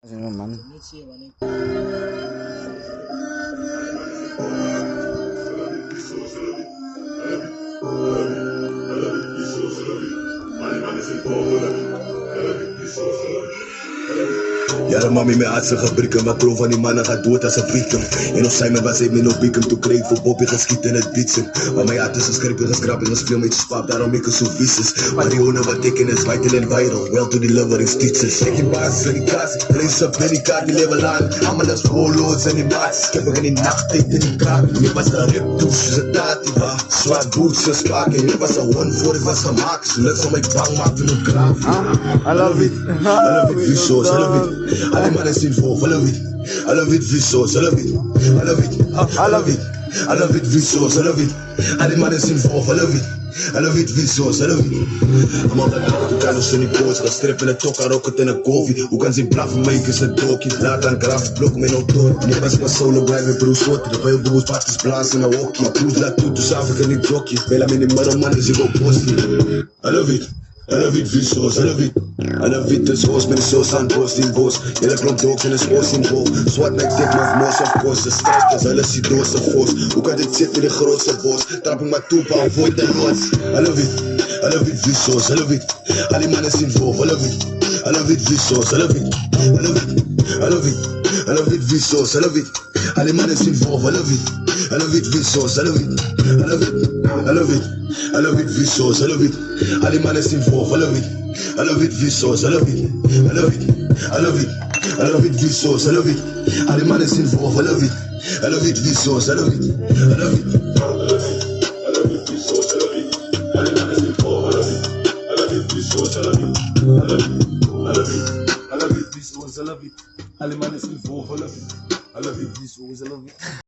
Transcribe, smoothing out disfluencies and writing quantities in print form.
Sino man? Ja, mami met aardse gebreken, maar kloof van die mannen gaat dood als een victim. En of Simon was hij me nog beacon, toen kreeg voor Bobby geschiet in het bietsen. Maar mijn hart is geschreven, geskrapt en gespeel met je spaap, daarom ik zo vicious. Maar die honen wat ik in is vital and vital, well to delivering stitches. Check je basis en die kast, race up in die kaart, die leven lang. Allemaal als warlords en die maats, ik heb er in die nacht tijd in die kraak. Ik was een rip douche, ze taat, zwart boots, ze spaken. Ik was een one voor, ik was gemaakt, ze lukt van mij bang, maakte me kraak. I love it. I love it, visuals, I love it. Alle mannen zien voor, I love it. I love it, visuals, I love it. I love it, I love it. I love it, visuals, I love it. Alle mannen zien voor, I love it. I love it, visuals, I love it. I'm on the top, tu kan zo niet boos. Ga strippen en tokka, rocket en een koffie. Hoe kan ze blaffen, make is een dokie. Laat aan graaf, blok met een toon. Je was maar solo, blijven Bruce Water. De beeld boos, parties blazen en een walkie. Cruise laat toe, dus af ik niet jokje. Bella me in de middle, man, is ik op postie. I love it. I love it, visuals, I love it. I love it, de sauce met de sauce aan post in boos. Jelle klomp dogs en de spoors in boog. Zwart like dik, maar moos of course. De strijders, alles die doos of force. Hoe kan dit zitten in de grootste bos? Trap ik maar toe, pa, avoid de rots. I love it, I love it, visuals, I love it. Alle mannen zien voor, I love it. I love it, visuals, I love it. I love it, I love it. I love it, visuals, I love it. Alle mannen zien voor, I love it. I love it, visuals, I love it. I love it, I love it. I love it, visuals, I love it. Alle mannen zien voor, I love it. I love it, visuals, I love it. I love it, I love it. I love it, visuals, I love it. Alle mannen zien voor, I love it. I love it, visuals, I love it. I love it. I love it, visuals, I love it. Alle mannen zien voor, I love it. I love it, visuals, I love it. I love it, I love it. I love it, visuals, I love it. Alle mannen zien voor, I love it. I love it, visuals, I love it.